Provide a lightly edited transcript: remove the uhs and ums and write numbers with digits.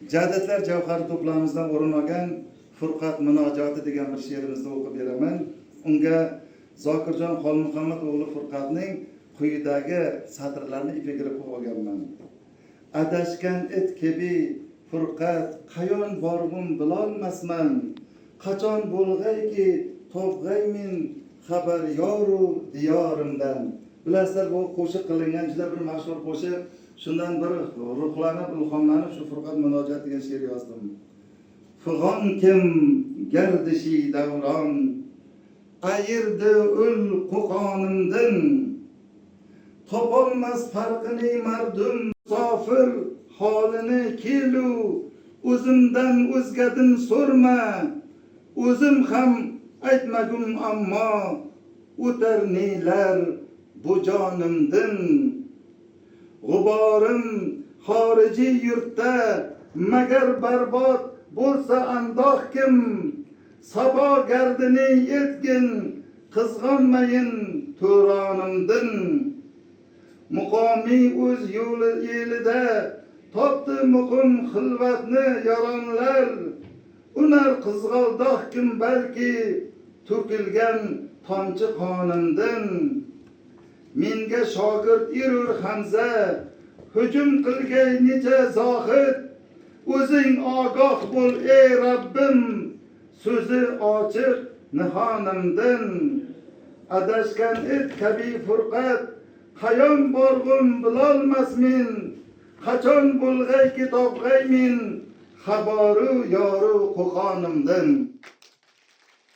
Jadidlar Javhari to'plamimizdan o'rin olgan Furqat munojoti degan bir she'rimizni o'qib beraman. Unga Zokirjon Xolmuhammad o'g'li Furqatning quyidagi satrlarni ipiga qo'yib olganman. Adashgan it kebi Furqat qayon borg'um bilolmasman. Qachon bo'lg'ayki topg'aymin xabar yoru diyorimdan. Bilasizlar, bu qo'shiq qilingan juda bir mashhur qo'shiq. Shundan bir ruhlanib, ilhomlanib shu Furqat munojat degan she'r yozdim. Fig'on kim gardishi davron, ayirdi ul qo'qonimdan. Topolmas farqini mardum, musofir holini kelu, o'zimdan o'zgadin so'rma, o'zim ham aytmagum ammo o'tar nelar bu jonimdan. G'uborim xorijiy yurtda magar barbod bo'lsa andoq kim, sabo gardini etgin qizg'onmayin to'ronimdan. Muqomiy o'z yo'li elida topdi muqim xilvatni yaronlar, unar qizg'aldoq kim balki to'kilgan tomchi qonimdan. Menga shogird erur Hamza, hujum qilgay necha zohid, o'zing ogoh bo'l ey Rabbim, so'zi ochiq nihonimdan. Adashgan it kabi Furqat, qayon borg'um bilolmasmen, qachon bo'lg'ay ki topg'aymin xabaru yoru qo'qonimdan.